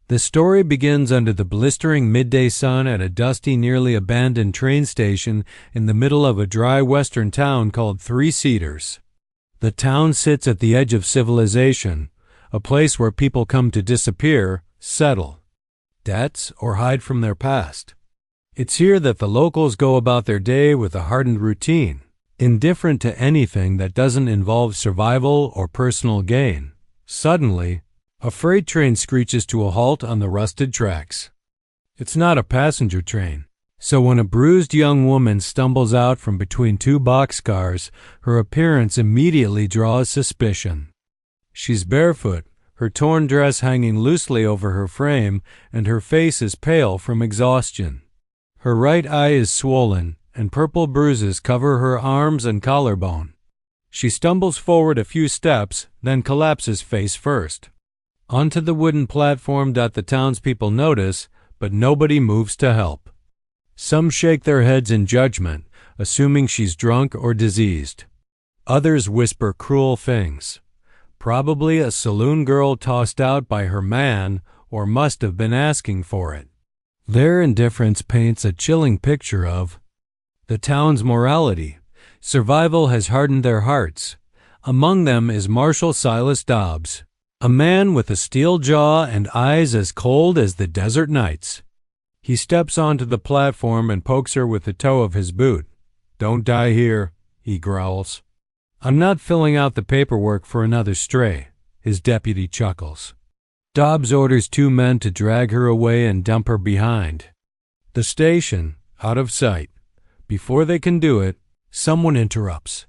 The story begins under the blistering midday sun at a dusty, nearly abandoned train station in the middle of a dry western town called Three Cedars. The town sits at the edge of civilization, a place where people come to disappear, settle debts, or hide from their past. It's here that the locals go about their day with a hardened routine, indifferent to anything that doesn't involve survival or personal gain. Suddenly, a freight train screeches to a halt on the rusted tracks. It's not a passenger train, so when a bruised young woman stumbles out from between two boxcars, her appearance immediately draws suspicion. She's barefoot, her torn dress hanging loosely over her frame, and her face is pale from exhaustion. Her right eye is swollen, and purple bruises cover her arms and collarbone. She stumbles forward a few steps, then collapses face first onto the wooden platform that the townspeople notice, but nobody moves to help. Some shake their heads in judgment, assuming she's drunk or diseased. Others whisper cruel things. Probably a saloon girl tossed out by her man, or must have been asking for it. Their indifference paints a chilling picture of the town's morality. Survival has hardened their hearts. Among them is Marshal Silas Dobbs, a man with a steel jaw and eyes as cold as the desert nights. He steps onto the platform and pokes her with the toe of his boot. "Don't die here," he growls. "I'm not filling out the paperwork for another stray," his deputy chuckles. Dobbs orders two men to drag her away and dump her behind the station, out of sight. Before they can do it, someone interrupts.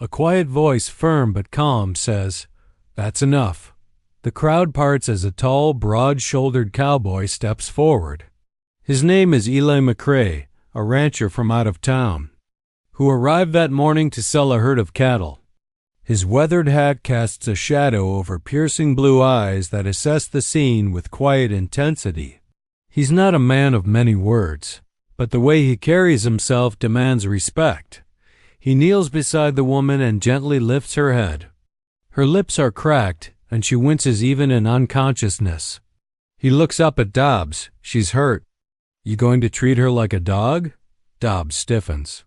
A quiet voice, firm but calm, says, "That's enough." The crowd parts as a tall, broad-shouldered cowboy steps forward. His name is Eli McCrae, a rancher from out of town, who arrived that morning to sell a herd of cattle. His weathered hat casts a shadow over piercing blue eyes that assess the scene with quiet intensity. He's not a man of many words, but the way he carries himself demands respect. He kneels beside the woman and gently lifts her head. Her lips are cracked, and she winces even in unconsciousness. He looks up at Dobbs. She's hurt. "You going to treat her like a dog?" Dobbs stiffens.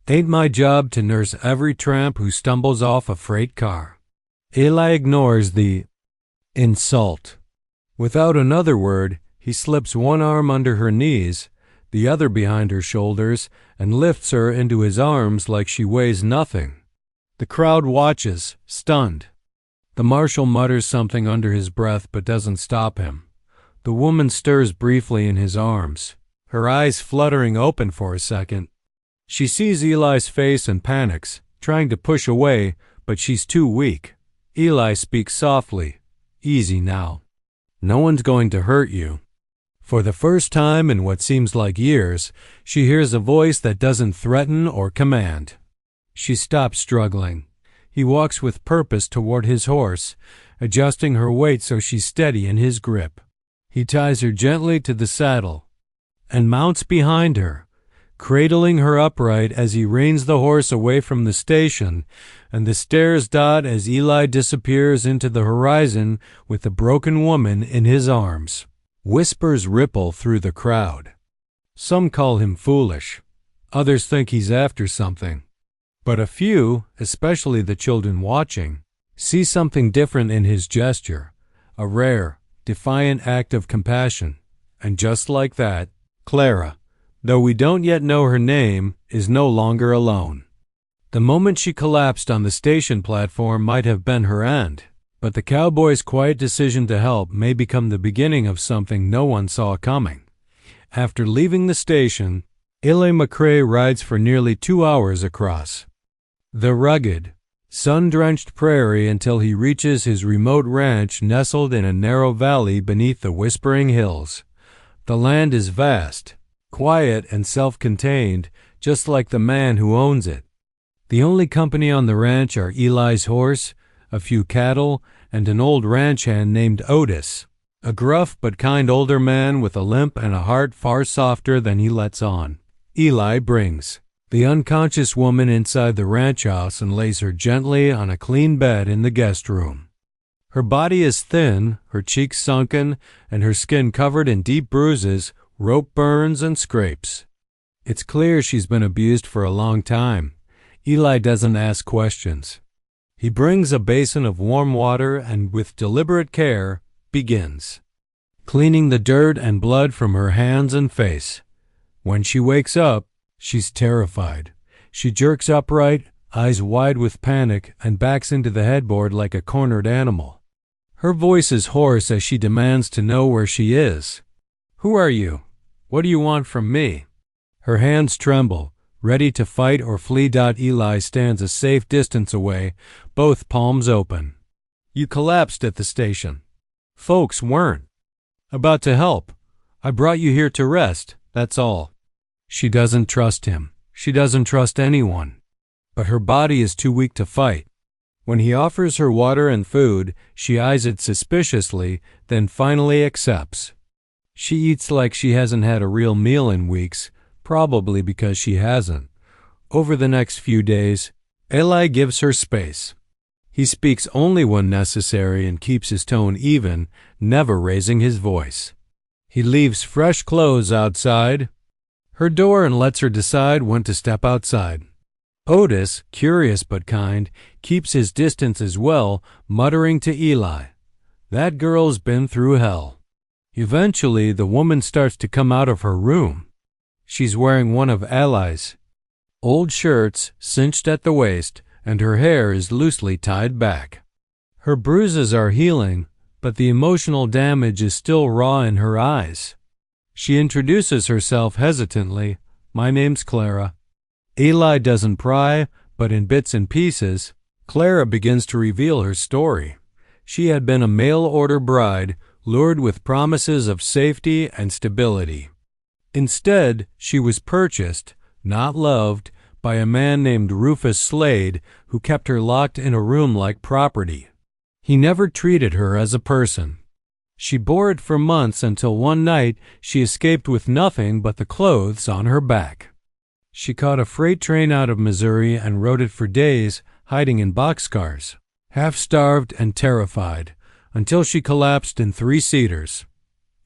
"Ain't my job to nurse every tramp who stumbles off a freight car." Eli ignores the insult. Without another word, he slips one arm under her knees, the other behind her shoulders, and lifts her into his arms like she weighs nothing. The crowd watches, stunned. The marshal mutters something under his breath but doesn't stop him. The woman stirs briefly in his arms, her eyes fluttering open for a second. She sees Eli's face and panics, trying to push away, but she's too weak. Eli speaks softly. "Easy now. No one's going to hurt you." For the first time in what seems like years, she hears a voice that doesn't threaten or command. She stops struggling. He walks with purpose toward his horse, adjusting her weight so she's steady in his grip. He ties her gently to the saddle and mounts behind her, cradling her upright as he reins the horse away from the station, and the stairs dot as Eli disappears into the horizon with the broken woman in his arms. Whispers ripple through the crowd. Some call him foolish. Others think he's after something. But a few, especially the children watching, see something different in his gesture, a rare, defiant act of compassion. And just like that, Clara, though we don't yet know her name, is no longer alone. The moment she collapsed on the station platform might have been her end, but the cowboy's quiet decision to help may become the beginning of something no one saw coming. After leaving the station, Eli McCrae rides for nearly 2 hours across the rugged, sun-drenched prairie until he reaches his remote ranch nestled in a narrow valley beneath the whispering hills. The land is vast, quiet and self-contained, just like the man who owns it. The only company on the ranch are Eli's horse, a few cattle, and an old ranch hand named Otis, a gruff but kind older man with a limp and a heart far softer than he lets on. Eli brings the unconscious woman inside the ranch house and lays her gently on a clean bed in the guest room. Her body is thin, her cheeks sunken, and her skin covered in deep bruises, rope burns, and scrapes. It's clear she's been abused for a long time. Eli doesn't ask questions. He brings a basin of warm water and, with deliberate care, begins cleaning the dirt and blood from her hands and face. When she wakes up, she's terrified. She jerks upright, eyes wide with panic, and backs into the headboard like a cornered animal. Her voice is hoarse as she demands to know where she is. "Who are you? What do you want from me?" Her hands tremble, ready to fight or flee. Eli stands a safe distance away, both palms open. "You collapsed at the station. Folks weren't about to help. I brought you here to rest, that's all." She doesn't trust him. She doesn't trust anyone. But her body is too weak to fight. When he offers her water and food, she eyes it suspiciously, then finally accepts. She eats like she hasn't had a real meal in weeks, probably because she hasn't. Over the next few days, Eli gives her space. He speaks only when necessary and keeps his tone even, never raising his voice. He leaves fresh clothes outside her door and lets her decide when to step outside. Otis, curious but kind, keeps his distance as well, muttering to Eli, "That girl's been through hell." Eventually, the woman starts to come out of her room. She's wearing one of Eli's old shirts, cinched at the waist, and her hair is loosely tied back. Her bruises are healing, but the emotional damage is still raw in her eyes. She introduces herself hesitantly. "My name's Clara." Eli doesn't pry, but in bits and pieces, Clara begins to reveal her story. She had been a mail-order bride, lured with promises of safety and stability. Instead, she was purchased, not loved, by a man named Rufus Slade, who kept her locked in a room like property. He never treated her as a person. She bore it for months until one night she escaped with nothing but the clothes on her back. She caught a freight train out of Missouri and rode it for days, hiding in boxcars, half-starved and terrified, until she collapsed in 3-seaters.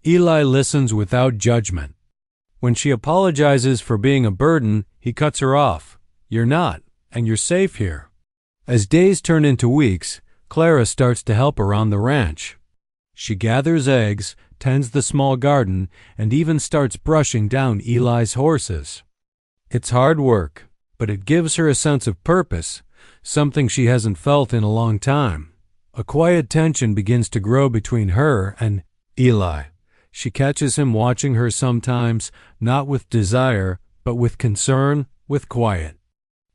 Eli listens without judgment. When she apologizes for being a burden, he cuts her off. "You're not, and you're safe here." As days turn into weeks, Clara starts to help around the ranch. She gathers eggs, tends the small garden, and even starts brushing down Eli's horses. It's hard work, but it gives her a sense of purpose, something she hasn't felt in a long time. A quiet tension begins to grow between her and Eli. She catches him watching her sometimes, not with desire, but with concern, with quiet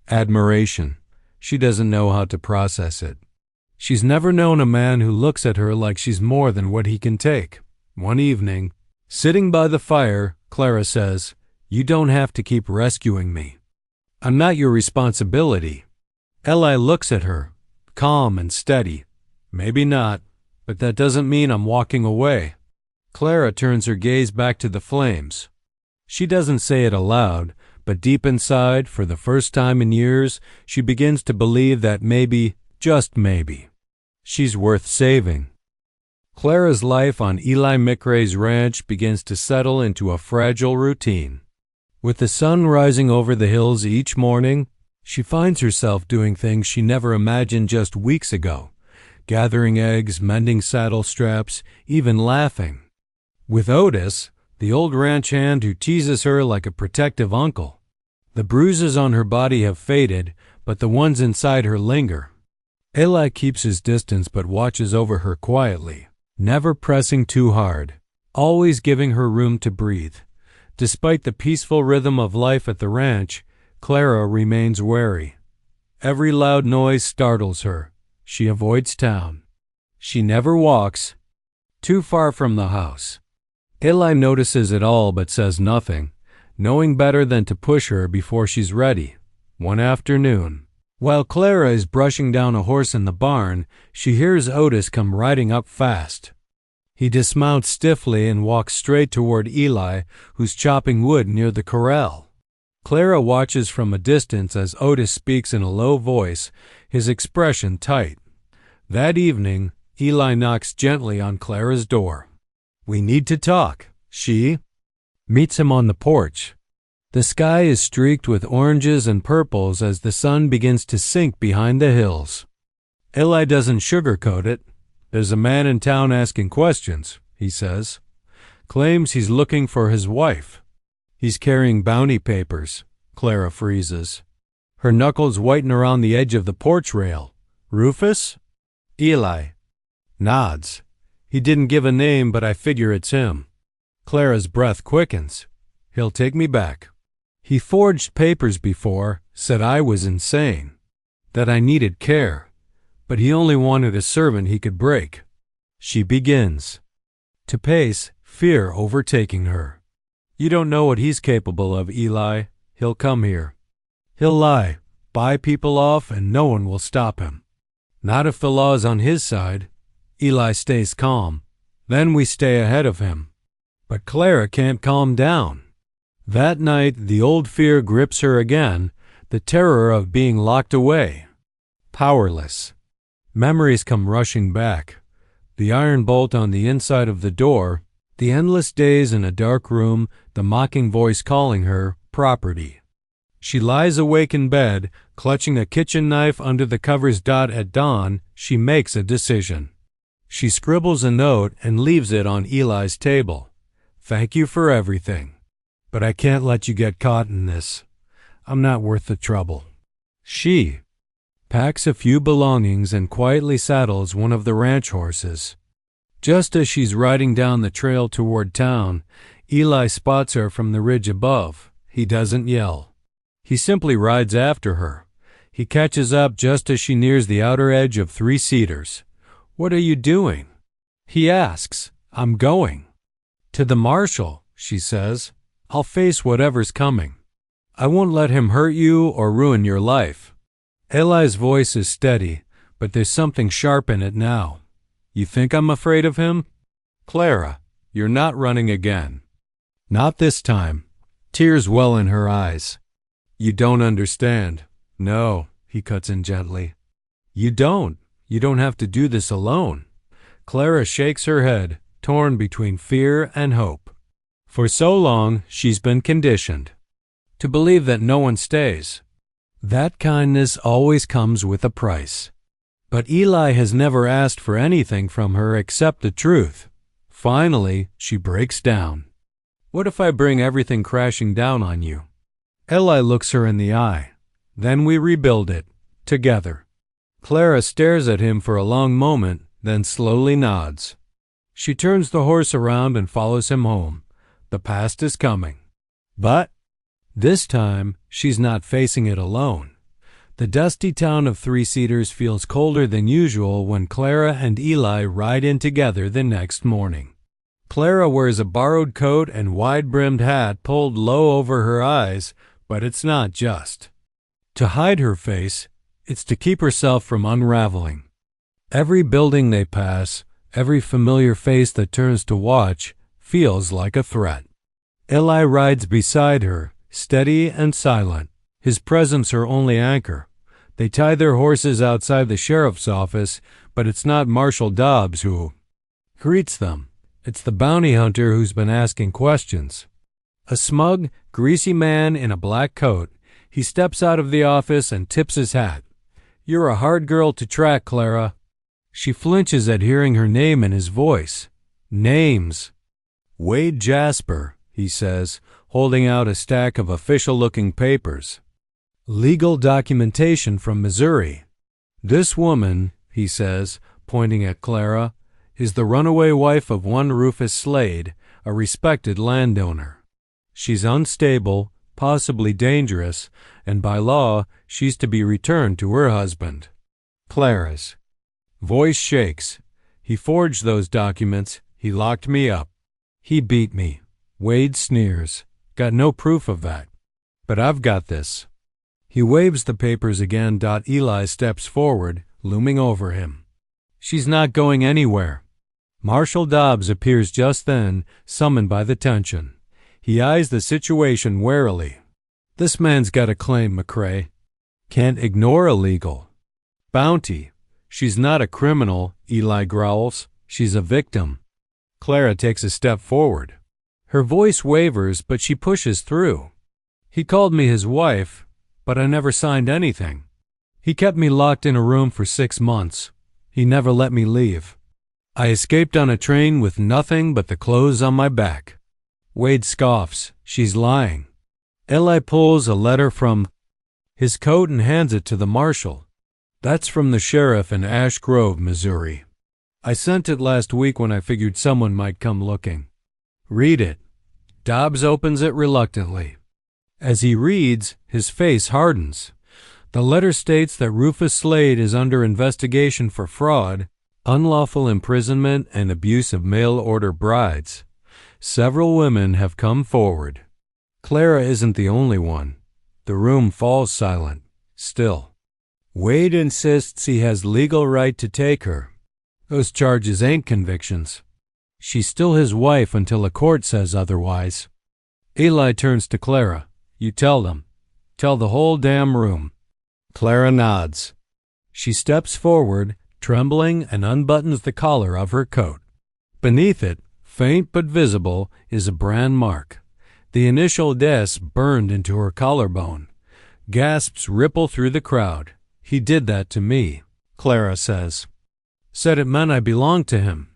admiration. She doesn't know how to process it. She's never known a man who looks at her like she's more than what he can take. One evening, sitting by the fire, Clara says, "You don't have to keep rescuing me. I'm not your responsibility." Eli looks at her, calm and steady. "Maybe not, but that doesn't mean I'm walking away." Clara turns her gaze back to the flames. She doesn't say it aloud, but deep inside, for the first time in years, she begins to believe that maybe, just maybe, she's worth saving. Clara's life on Eli McRae's ranch begins to settle into a fragile routine. With the sun rising over the hills each morning, she finds herself doing things she never imagined just weeks ago, gathering eggs, mending saddle straps, even laughing with Otis, the old ranch hand who teases her like a protective uncle. The bruises on her body have faded, but the ones inside her linger. Eli keeps his distance but watches over her quietly, never pressing too hard, always giving her room to breathe. Despite the peaceful rhythm of life at the ranch, Clara remains wary. Every loud noise startles her. She avoids town. She never walks too far from the house. Eli notices it all but says nothing, knowing better than to push her before she's ready. One afternoon, while Clara is brushing down a horse in the barn, she hears Otis come riding up fast. He dismounts stiffly and walks straight toward Eli, who's chopping wood near the corral. Clara watches from a distance as Otis speaks in a low voice, his expression tight. That evening, Eli knocks gently on Clara's door. "We need to talk." She meets him on the porch. The sky is streaked with oranges and purples as the sun begins to sink behind the hills. Eli doesn't sugarcoat it. "There's a man in town asking questions," he says. "Claims he's looking for his wife." "He's carrying bounty papers." Clara freezes. Her knuckles whiten around the edge of the porch rail. "Rufus?" Eli nods. "He didn't give a name, but I figure it's him." Clara's breath quickens. "He'll take me back. He forged papers before, said I was insane, that I needed care, but he only wanted a servant he could break." She begins to pace, fear overtaking her. "You don't know what he's capable of, Eli. He'll come here. He'll lie, buy people off, and no one will stop him. Not if the law's on his side." Eli stays calm. "Then we stay ahead of him." But Clara can't calm down. That night, the old fear grips her again, the terror of being locked away. Powerless. Memories come rushing back. The iron bolt on the inside of the door, the endless days in a dark room, the mocking voice calling her property. She lies awake in bed, clutching a kitchen knife under the covers. At dawn, she makes a decision. She scribbles a note and leaves it on Eli's table. "Thank you for everything, but I can't let you get caught in this. I'm not worth the trouble." She packs a few belongings and quietly saddles one of the ranch horses. Just as she's riding down the trail toward town, Eli spots her from the ridge above. He doesn't yell. He simply rides after her. He catches up just as she nears the outer edge of Three Cedars. "What are you doing?" he asks. "I'm going to the marshal," she says. "I'll face whatever's coming. I won't let him hurt you or ruin your life." Eli's voice is steady, but there's something sharp in it now. "You think I'm afraid of him?" "Clara, you're not running again." "Not this time." Tears well in her eyes. "You don't understand." "No," he cuts in gently. You don't have to do this alone." Clara shakes her head, torn between fear and hope. For so long, she's been conditioned to believe that no one stays. That kindness always comes with a price. But Eli has never asked for anything from her except the truth. Finally, she breaks down. "What if I bring everything crashing down on you?" Eli looks her in the eye. "Then we rebuild it, together." Clara stares at him for a long moment, then slowly nods. She turns the horse around and follows him home. The past is coming. But this time, she's not facing it alone. The dusty town of Three Cedars feels colder than usual when Clara and Eli ride in together the next morning. Clara wears a borrowed coat and wide-brimmed hat pulled low over her eyes, but it's not just to hide her face, it's to keep herself from unraveling. Every building they pass, every familiar face that turns to watch, feels like a threat. Eli rides beside her, steady and silent, his presence her only anchor. They tie their horses outside the sheriff's office, but it's not Marshal Dobbs who greets them. It's the bounty hunter who's been asking questions. A smug, greasy man in a black coat. He steps out of the office and tips his hat. "You're a hard girl to track, Clara." She flinches at hearing her name in his voice. Names. "Wade Jasper," he says, holding out a stack of official-looking papers. "Legal documentation from Missouri. This woman," he says, pointing at Clara, "is the runaway wife of one Rufus Slade, a respected landowner. She's unstable, possibly dangerous, and by law, she's to be returned to her husband." Clara's voice shakes. "He forged those documents. He locked me up. He beat me." Wade sneers. "Got no proof of that. But I've got this." He waves the papers again. Eli steps forward, looming over him. "She's not going anywhere." Marshal Dobbs appears just then, summoned by the tension. He eyes the situation warily. "This man's got a claim, McCrae. Can't ignore a legal bounty. She's not a criminal, Eli growls. She's a victim. Clara takes a step forward. Her voice wavers, but she pushes through. He called me his wife, but I never signed anything. He kept me locked in a room for 6 months. He never let me leave. I escaped on a train with nothing but the clothes on my back. Wade scoffs. She's lying. Eli pulls a letter from his coat and hands it to the marshal. That's from the sheriff in Ash Grove, Missouri. I sent it last week when I figured someone might come looking. Read it. Dobbs opens it reluctantly. As he reads, his face hardens. The letter states that Rufus Slade is under investigation for fraud, unlawful imprisonment, and abuse of mail-order brides. Several women have come forward. Clara isn't the only one. The room falls silent. Still. Wade insists he has legal right to take her. Those charges ain't convictions. She's still his wife until a court says otherwise. Eli turns to Clara. You tell them. Tell the whole damn room. Clara nods. She steps forward, trembling, and unbuttons the collar of her coat. Beneath it, faint but visible, is a brand mark. The initial des burned into her collarbone. Gasps ripple through the crowd. He did that to me, Clara says. Said it meant I belonged to him.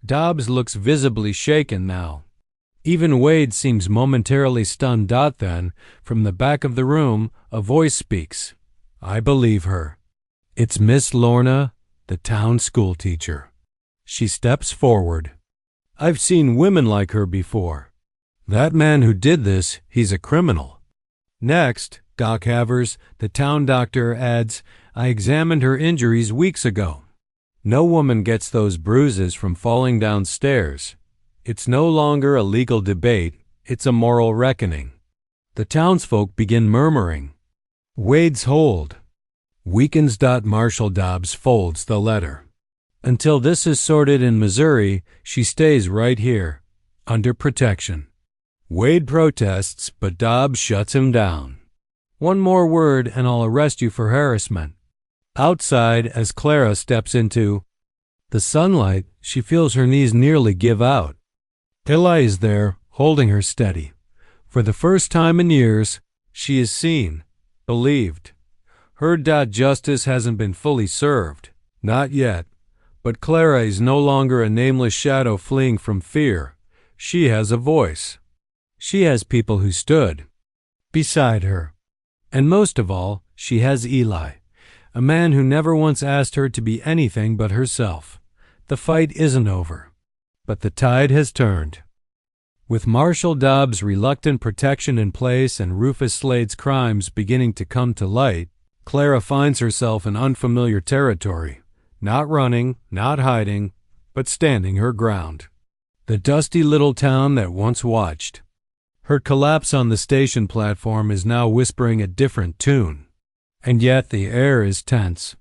Dobbs looks visibly shaken now. Even Wade seems momentarily stunned. Then, from the back of the room, a voice speaks. I believe her. It's Miss Lorna, the town schoolteacher. She steps forward. I've seen women like her before. That man who did this, he's a criminal. Next, Doc Havers, the town doctor, adds, I examined her injuries weeks ago. No woman gets those bruises from falling downstairs. It's no longer a legal debate, it's a moral reckoning. The townsfolk begin murmuring. Wade's hold weakens. Marshal Dobbs folds the letter. Until this is sorted in Missouri, she stays right here, under protection. Wade protests, but Dobbs shuts him down. One more word and I'll arrest you for harassment. Outside, as Clara steps into the sunlight, she feels her knees nearly give out. Eli is there, holding her steady. For the first time in years, she is seen, believed. Her justice hasn't been fully served. Not yet. But Clara is no longer a nameless shadow fleeing from fear. She has a voice. She has people who stood beside her. And most of all, she has Eli, a man who never once asked her to be anything but herself. The fight isn't over. But the tide has turned. With Marshal Dobbs' reluctant protection in place and Rufus Slade's crimes beginning to come to light, Clara finds herself in unfamiliar territory, not running, not hiding, but standing her ground. The dusty little town that once watched. Her collapse on the station platform is now whispering a different tune, and yet the air is tense.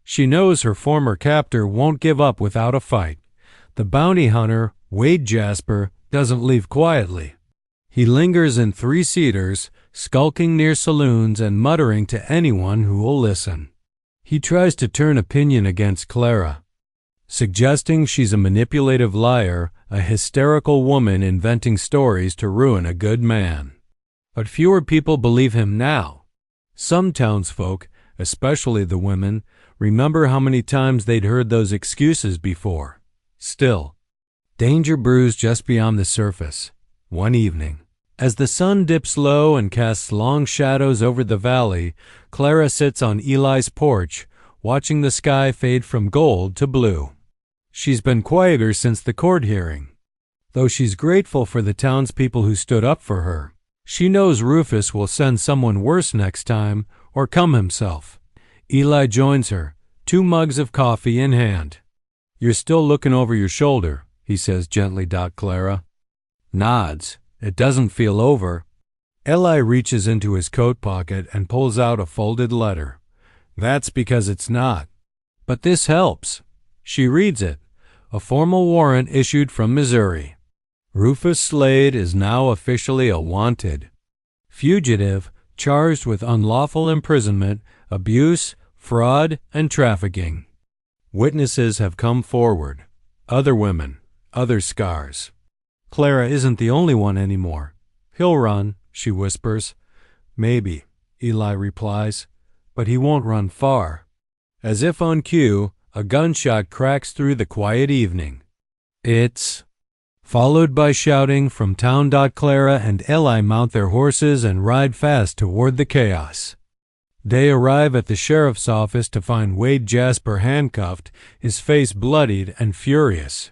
She knows her former captor won't give up without a fight. The bounty hunter, Wade Jasper, doesn't leave quietly. He lingers in three-seaters, skulking near saloons and muttering to anyone who will listen. He tries to turn opinion against Clara, suggesting she's a manipulative liar, a hysterical woman inventing stories to ruin a good man. But fewer people believe him now. Some townsfolk, especially the women, remember how many times they'd heard those excuses before. Still, danger brews just beyond the surface. One evening, as the sun dips low and casts long shadows over the valley, Clara sits on Eli's porch, watching the sky fade from gold to blue. She's been quieter since the court hearing. Though she's grateful for the townspeople who stood up for her, she knows Rufus will send someone worse next time or come himself. Eli joins her, 2 mugs of coffee in hand. You're still looking over your shoulder, he says gently. Clara nods. It doesn't feel over. Eli reaches into his coat pocket and pulls out a folded letter. That's because it's not. But this helps. She reads it. A formal warrant issued from Missouri. Rufus Slade is now officially a wanted fugitive charged with unlawful imprisonment, abuse, fraud, and trafficking. Witnesses have come forward. Other women, other scars. Clara isn't the only one anymore. He'll run, she whispers. Maybe, Eli replies, but he won't run far. As if on cue, a gunshot cracks through the quiet evening. It's followed by shouting from town. Clara and Eli mount their horses and ride fast toward the chaos. They arrive at the sheriff's office to find Wade Jasper handcuffed, his face bloodied and furious.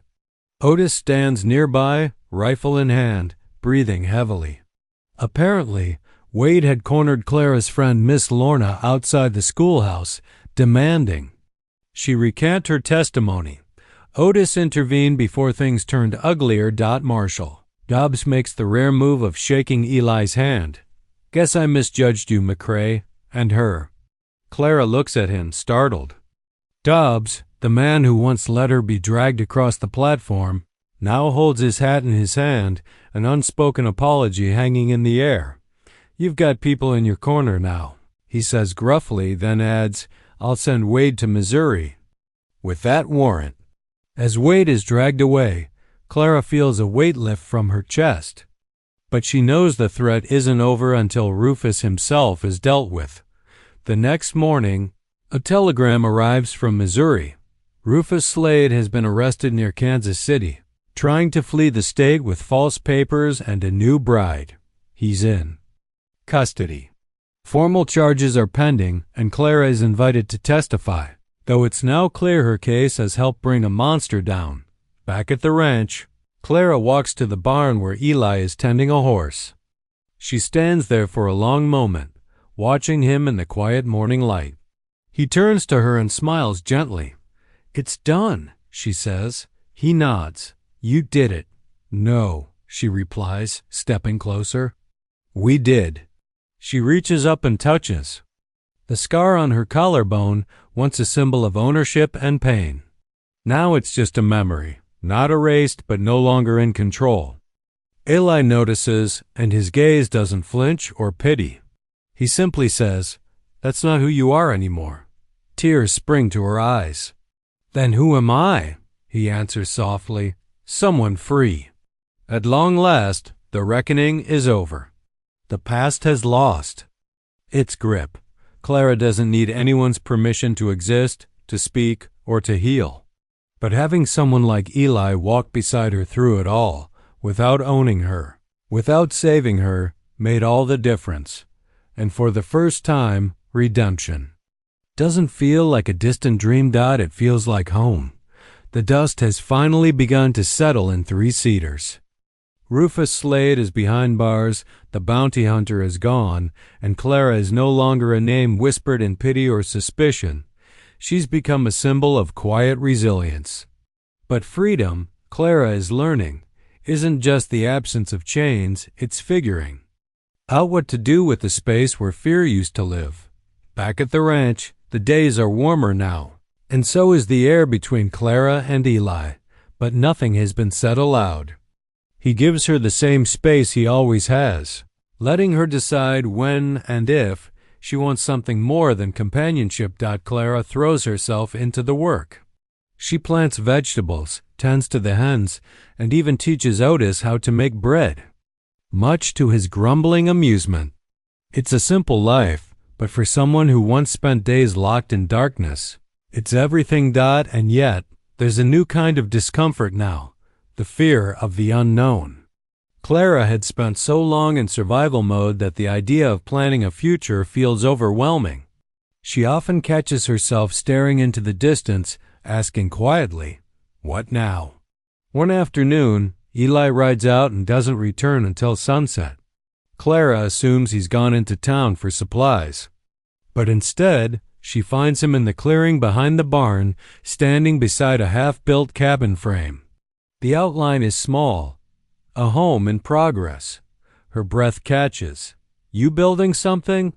Otis stands nearby, rifle in hand, breathing heavily. Apparently, Wade had cornered Clara's friend Miss Lorna outside the schoolhouse, demanding she recant her testimony. Otis intervened before things turned uglier. Marshal Dobbs makes the rare move of shaking Eli's hand. Guess I misjudged you, McCrae, and her. Clara looks at him, startled. Dobbs, the man who once let her be dragged across the platform, now holds his hat in his hand, an unspoken apology hanging in the air. You've got people in your corner now, he says gruffly, then adds, I'll send Wade to Missouri with that warrant. As Wade is dragged away, Clara feels a weight lift from her chest. But she knows the threat isn't over until Rufus himself is dealt with. The next morning, a telegram arrives from Missouri. Rufus Slade has been arrested near Kansas City, trying to flee the state with false papers and a new bride. He's in custody. Formal charges are pending, and Clara is invited to testify, though it's now clear her case has helped bring a monster down. Back at the ranch, Clara walks to the barn where Eli is tending a horse. She stands there for a long moment, watching him in the quiet morning light. He turns to her and smiles gently. It's done, she says. He nods. You did it. No, she replies, stepping closer. We did. She reaches up and touches the scar on her collarbone, once a symbol of ownership and pain. Now it's just a memory, not erased but no longer in control. Eli notices, and his gaze doesn't flinch or pity. He simply says, That's not who you are anymore. Tears spring to her eyes. Then who am I? He answers softly, Someone free. At long last, the reckoning is over. The past has lost its grip. Clara doesn't need anyone's permission to exist, to speak, or to heal. But having someone like Eli walk beside her through it all, without owning her, without saving her, made all the difference. And for the first time, redemption. Doesn't feel like a distant dream. It feels like home. The dust has finally begun to settle in Three Cedars. Rufus Slade is behind bars, the bounty hunter is gone, and Clara is no longer a name whispered in pity or suspicion. She's become a symbol of quiet resilience. But freedom, Clara is learning, isn't just the absence of chains, it's figuring out what to do with the space where fear used to live. Back at the ranch, the days are warmer now, and so is the air between Clara and Eli, but nothing has been said aloud. He gives her the same space he always has, letting her decide when and if she wants something more than companionship. Clara throws herself into the work. She plants vegetables, tends to the hens, and even teaches Otis how to make bread, much to his grumbling amusement. It's a simple life, but for someone who once spent days locked in darkness, it's everything. And yet, there's a new kind of discomfort now. The fear of the unknown. Clara had spent so long in survival mode that the idea of planning a future feels overwhelming. She often catches herself staring into the distance, asking quietly, What now? One afternoon, Eli rides out and doesn't return until sunset. Clara assumes he's gone into town for supplies. But instead, she finds him in the clearing behind the barn, standing beside a half-built cabin frame. The outline is small, a home in progress. Her breath catches. You building something?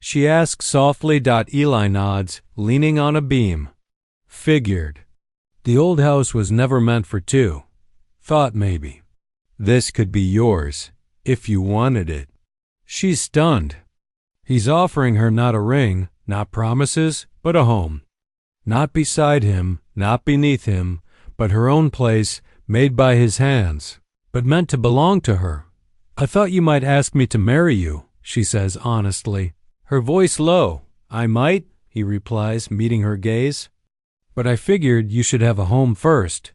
She asks softly. Eli nods, leaning on a beam. Figured. The old house was never meant for two. Thought maybe. This could be yours, if you wanted it. She's stunned. He's offering her not a ring, not promises, but a home. Not beside him, not beneath him, but her own place, made by his hands, but meant to belong to her. "I thought you might ask me to marry you," she says honestly, her voice low. "I might," he replies, meeting her gaze, "but I figured you should have a home first,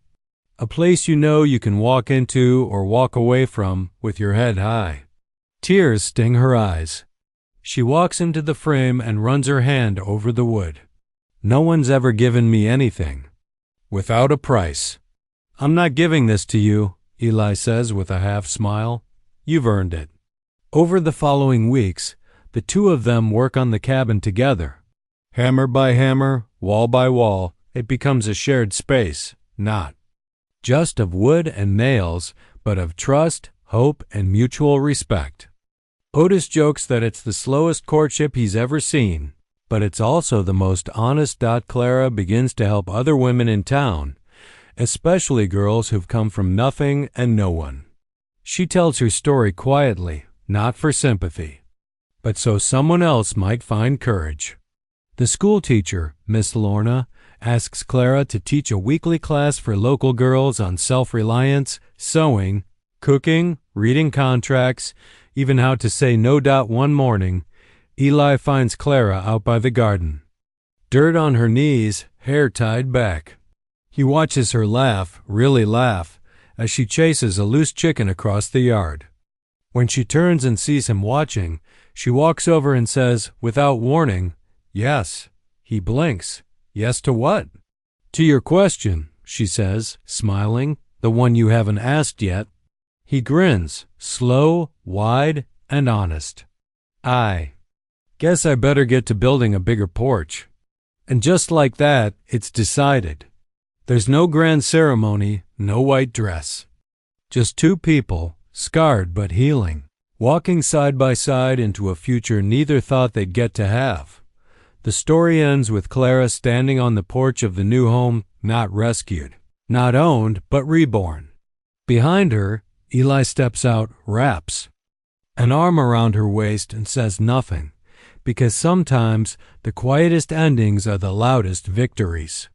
a place you know you can walk into or walk away from with your head high." Tears sting her eyes. She walks into the frame and runs her hand over the wood. "No one's ever given me anything without a price." "I'm not giving this to you," Eli says with a half smile. "You've earned it." Over the following weeks, the two of them work on the cabin together. Hammer by hammer, wall by wall, it becomes a shared space, not just of wood and nails, but of trust, hope, and mutual respect. Otis jokes that it's the slowest courtship he's ever seen, but it's also the most honest. Clara begins to help other women in town, especially girls who've come from nothing and no one. She tells her story quietly, not for sympathy, but so someone else might find courage. The school teacher, Miss Lorna, asks Clara to teach a weekly class for local girls on self-reliance, sewing, cooking, reading contracts, even how to say no. One morning, Eli finds Clara out by the garden, dirt on her knees, hair tied back. He watches her laugh, really laugh, as she chases a loose chicken across the yard. When she turns and sees him watching, she walks over and says, without warning, "Yes." He blinks. "Yes to what?" "To your question," she says, smiling, "the one you haven't asked yet." He grins, slow, wide, and honest. "I guess I better get to building a bigger porch." And just like that, it's decided. There's no grand ceremony, no white dress. Just two people, scarred but healing, walking side by side into a future neither thought they'd get to have. The story ends with Clara standing on the porch of the new home, not rescued, not owned, but reborn. Behind her, Eli steps out, wraps an arm around her waist, and says nothing, because sometimes the quietest endings are the loudest victories.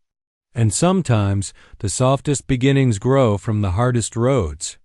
And sometimes the softest beginnings grow from the hardest roads.